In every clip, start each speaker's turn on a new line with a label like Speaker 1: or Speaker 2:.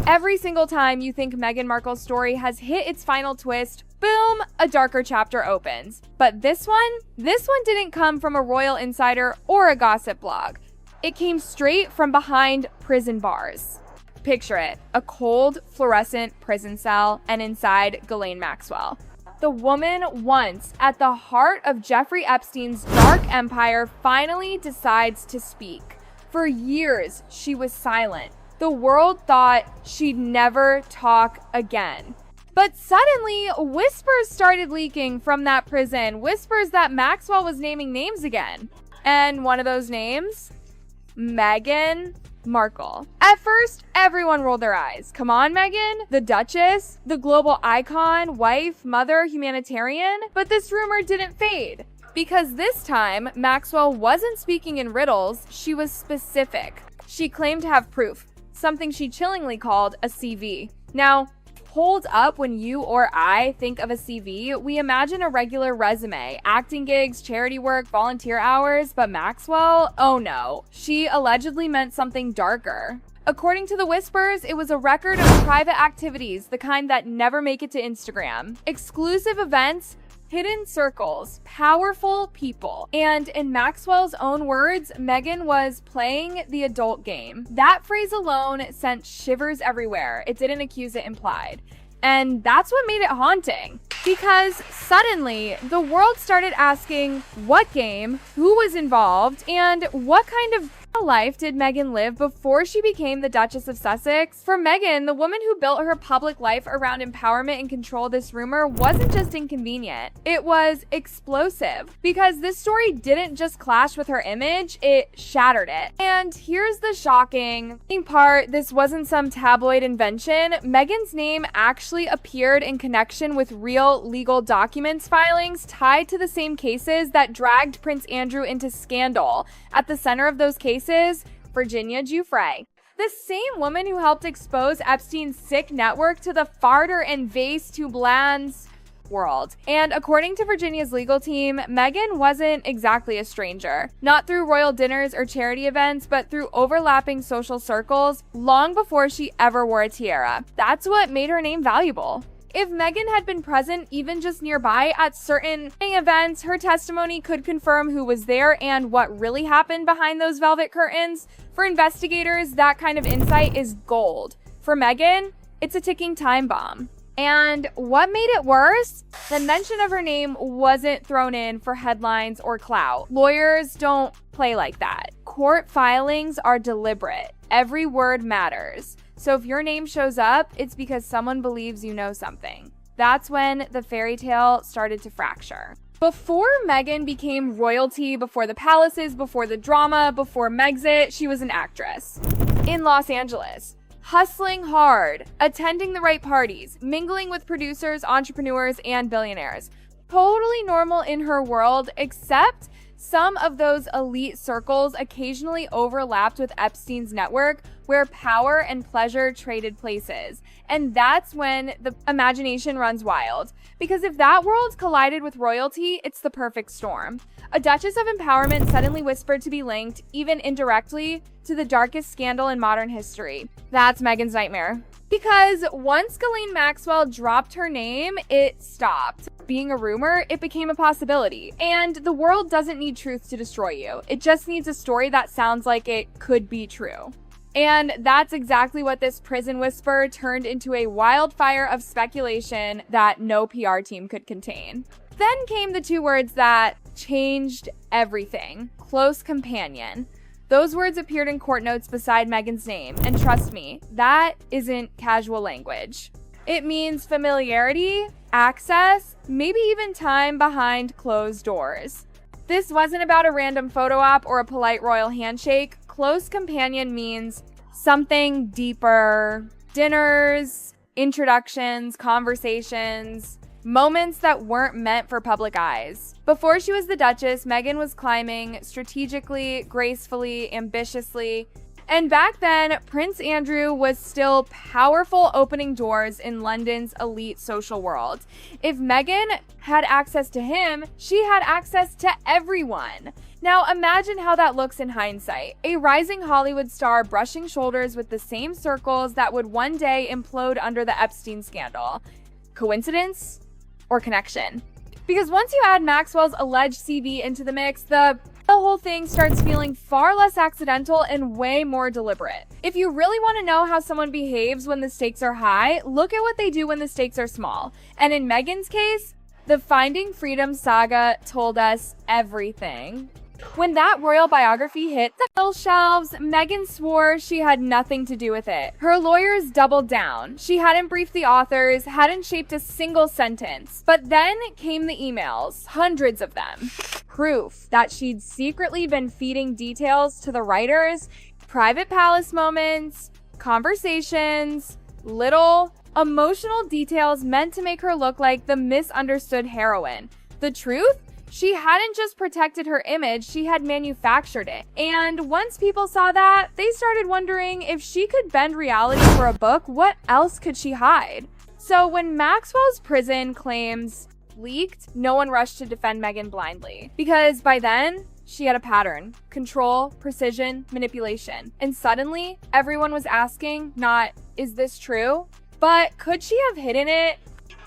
Speaker 1: Every single time you think Meghan Markle's story has hit its final twist, boom, a darker chapter opens. But this one didn't come from a royal insider or a gossip blog. It came straight from behind prison bars. Picture it, a cold, fluorescent prison cell, and inside Ghislaine Maxwell. The woman once at the heart of Jeffrey Epstein's dark empire finally decides to speak. For years, she was silent. The world thought she'd never talk again. But suddenly, whispers started leaking from that prison. Whispers that Maxwell was naming names again. And one of those names? Meghan Markle. At first, everyone rolled their eyes. Come on, Meghan? The Duchess? The global icon, wife, mother, humanitarian? But this rumor didn't fade. Because this time, Maxwell wasn't speaking in riddles, she was specific. She claimed to have proof, something she chillingly called a CV. Now, hold up, when you or I think of a CV, we imagine a regular resume, acting gigs, charity work, volunteer hours, but Maxwell, oh no, she allegedly meant something darker. According to the whispers, it was a record of private activities, the kind that never make it to Instagram. Exclusive events, hidden circles, powerful people. And in Maxwell's own words, Meghan was playing the adult game. That phrase alone sent shivers everywhere. It didn't accuse, it implied. And that's what made it haunting. Because suddenly, the world started asking what game, who was involved, and what kind of life did Meghan live before she became the Duchess of Sussex? For Meghan, the woman who built her public life around empowerment and control, this rumor wasn't just inconvenient. It was explosive. Because this story didn't just clash with her image, it shattered it. And here's the shocking part. This wasn't some tabloid invention. Meghan's name actually appeared in connection with real legal documents filings tied to the same cases that dragged Prince Andrew into scandal. At the center of those cases, Virginia Giuffre, the same woman who helped expose Epstein's sick network to the farter and vase to bland's world. And according to Virginia's legal team, Meghan wasn't exactly a stranger. Not through royal dinners or charity events, but through overlapping social circles long before she ever wore a tiara. That's what made her name valuable. If Meghan had been present even just nearby at certain events, her testimony could confirm who was there and what really happened behind those velvet curtains. For investigators, that kind of insight is gold. For Meghan, it's a ticking time bomb. And what made it worse? The mention of her name wasn't thrown in for headlines or clout. Lawyers don't play like that. Court filings are deliberate. Every word matters. So if your name shows up, it's because someone believes you know something. That's when the fairy tale started to fracture. Before Meghan became royalty, before the palaces, before the drama, before Megxit, she was an actress. In Los Angeles. Hustling hard, attending the right parties, mingling with producers, entrepreneurs, and billionaires. Totally normal in her world, except some of those elite circles occasionally overlapped with Epstein's network, where power and pleasure traded places. And that's when the imagination runs wild. Because if that world collided with royalty, it's the perfect storm. A Duchess of Empowerment suddenly whispered to be linked, even indirectly, to the darkest scandal in modern history. That's Meghan's nightmare. Because once Ghislaine Maxwell dropped her name, it stopped being a rumor, it became a possibility. And the world doesn't need truth to destroy you. It just needs a story that sounds like it could be true. And that's exactly what this prison whisper turned into, a wildfire of speculation that no PR team could contain. Then came the two words that changed everything: close companion. Those words appeared in court notes beside Meghan's name, and trust me, that isn't casual language. It means familiarity, access, maybe even time behind closed doors. This wasn't about a random photo op or a polite royal handshake. Close companion means something deeper. Dinners, introductions, conversations, moments that weren't meant for public eyes. Before she was the Duchess, Meghan was climbing strategically, gracefully, ambitiously. And back then, Prince Andrew was still powerful, opening doors in London's elite social world. If Meghan had access to him, she had access to everyone. Now imagine how that looks in hindsight. A rising Hollywood star brushing shoulders with the same circles that would one day implode under the Epstein scandal. Coincidence or connection? Because once you add Maxwell's alleged CV into the mix, the whole thing starts feeling far less accidental and way more deliberate. If you really want to know how someone behaves when the stakes are high, look at what they do when the stakes are small. And in Meghan's case, the Finding Freedom saga told us everything. When that royal biography hit the shelves, Meghan swore she had nothing to do with it. Her lawyers doubled down. She hadn't briefed the authors, hadn't shaped a single sentence. But then came the emails, hundreds of them. Proof that she'd secretly been feeding details to the writers, private palace moments, conversations, little emotional details meant to make her look like the misunderstood heroine. The truth? She hadn't just protected her image, she had manufactured it. And once people saw that, they started wondering if she could bend reality for a book, what else could she hide? So when Maxwell's prison claims leaked, no one rushed to defend Meghan blindly. Because by then, she had a pattern: control, precision, manipulation. And suddenly, everyone was asking, not, is this true? But could she have hidden it?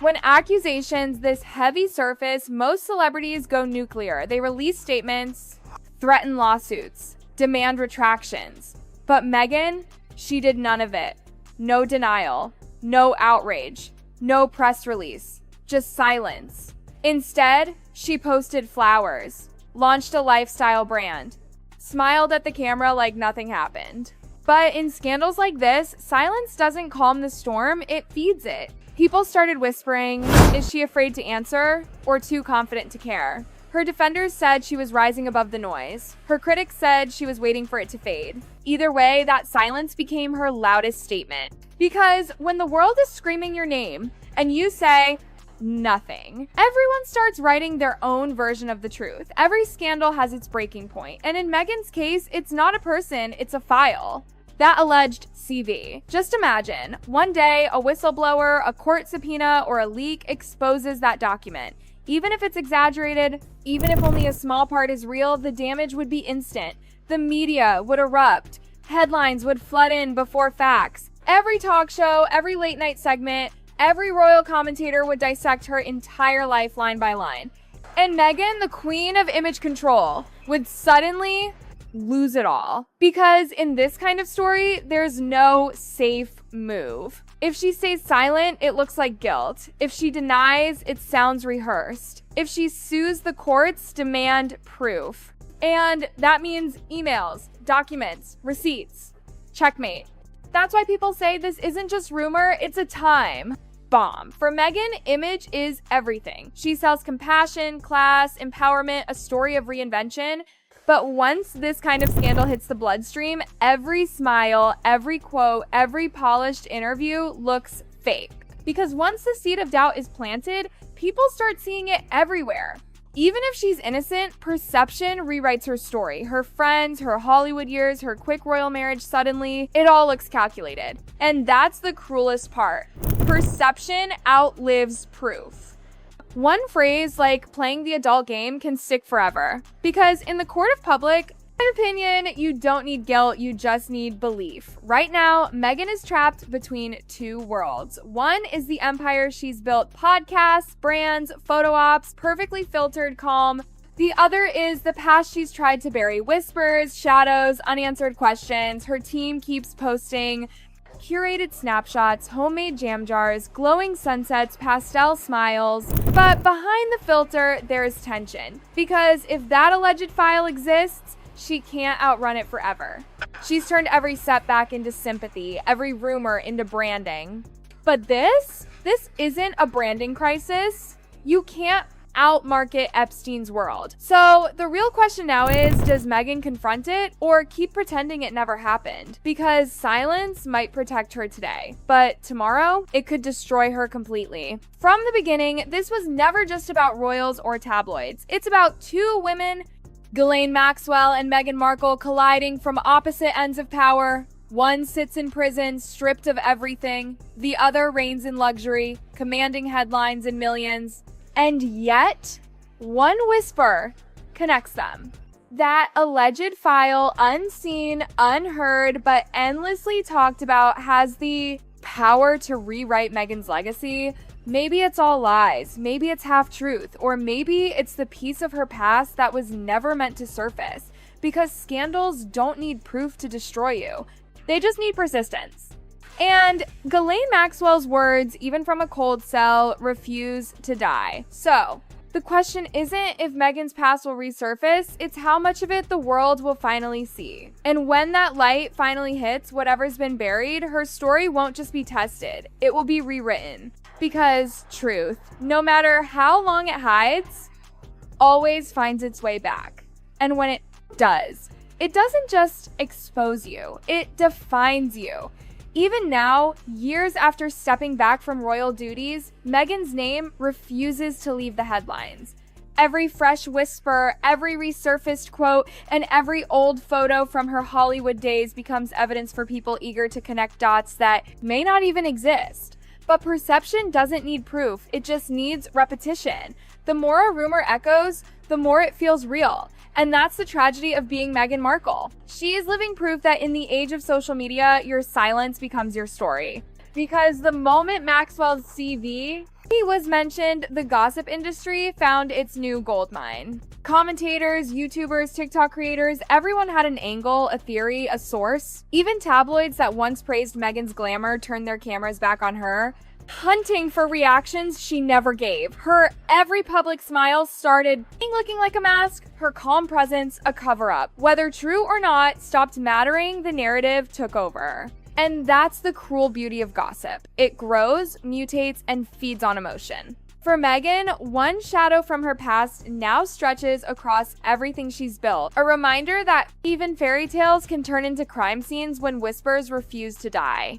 Speaker 1: When accusations this heavy surface, most celebrities go nuclear. They release statements, threaten lawsuits, demand retractions. But Meghan, she did none of it. No denial, no outrage, no press release, just silence. Instead, she posted flowers, launched a lifestyle brand, smiled at the camera like nothing happened. But in scandals like this, silence doesn't calm the storm, it feeds it. People started whispering, is she afraid to answer or too confident to care? Her defenders said she was rising above the noise. Her critics said she was waiting for it to fade. Either way, that silence became her loudest statement. Because when the world is screaming your name and you say nothing, everyone starts writing their own version of the truth. Every scandal has its breaking point. And in Meghan's case, it's not a person, it's a file. That alleged CV. Just imagine, one day, a whistleblower, a court subpoena, or a leak exposes that document. Even if it's exaggerated, even if only a small part is real, the damage would be instant. The media would erupt. Headlines would flood in before facts. Every talk show, every late night segment, every royal commentator would dissect her entire life line by line. And Meghan, the queen of image control, would suddenly lose it all. Because in this kind of story, there's no safe move. If she stays silent, it looks like guilt. If she denies, it sounds rehearsed. If she sues the courts, demand proof. And that means emails, documents, receipts. Checkmate. That's why people say this isn't just rumor, it's a time bomb. For Meghan, image is everything. She sells compassion, class, empowerment, a story of reinvention. But once this kind of scandal hits the bloodstream, every smile, every quote, every polished interview looks fake. Because once the seed of doubt is planted, people start seeing it everywhere. Even if she's innocent, perception rewrites her story. Her friends, her Hollywood years, her quick royal marriage suddenly, it all looks calculated. And that's the cruelest part. Perception outlives proof. One phrase like playing the adult game can stick forever. Because in the court of public, in my opinion, you don't need guilt, you just need belief. Right now, Meghan is trapped between two worlds. One is the empire she's built: podcasts, brands, photo ops, perfectly filtered, calm. The other is the past she's tried to bury: whispers, shadows, unanswered questions. Her team keeps posting curated snapshots, homemade jam jars, glowing sunsets, pastel smiles. But behind the filter, there's tension. Because if that alleged file exists, she can't outrun it forever. She's turned every setback into sympathy, every rumor into branding. But this isn't a branding crisis. You can't outmarket Epstein's world. So the real question now is, does Meghan confront it or keep pretending it never happened? Because silence might protect her today, but tomorrow it could destroy her completely. From the beginning, this was never just about royals or tabloids. It's about two women Ghislaine Maxwell and Meghan Markle colliding from opposite ends of power. One sits in prison, stripped of everything. The other reigns in luxury, commanding headlines and millions. And yet, one whisper connects them. That alleged file, unseen, unheard, but endlessly talked about, has the power to rewrite Meghan's legacy. Maybe it's all lies, maybe it's half truth, or maybe it's the piece of her past that was never meant to surface. Because scandals don't need proof to destroy you. They just need persistence. And Ghislaine Maxwell's words, even from a cold cell, refuse to die. So, the question isn't if Meghan's past will resurface, it's how much of it the world will finally see. And when that light finally hits whatever's been buried, her story won't just be tested, it will be rewritten. Because truth, no matter how long it hides, always finds its way back. And when it does, it doesn't just expose you, it defines you. Even now, years after stepping back from royal duties, Meghan's name refuses to leave the headlines. Every fresh whisper, every resurfaced quote, and every old photo from her Hollywood days becomes evidence for people eager to connect dots that may not even exist. But perception doesn't need proof, it just needs repetition. The more a rumor echoes, the more it feels real. And that's the tragedy of being Meghan Markle. She is living proof that in the age of social media, your silence becomes your story. Because the moment Maxwell's CV was mentioned, the gossip industry found its new goldmine. Commentators, YouTubers, TikTok creators, everyone had an angle, a theory, a source. Even tabloids that once praised Meghan's glamour turned their cameras back on her, hunting for reactions she never gave. Her every public smile started looking like a mask, her calm presence a cover-up. Whether true or not stopped mattering, the narrative took over. And that's the cruel beauty of gossip. It grows, mutates, and feeds on emotion. For Meghan, one shadow from her past now stretches across everything she's built. A reminder that even fairy tales can turn into crime scenes when whispers refuse to die.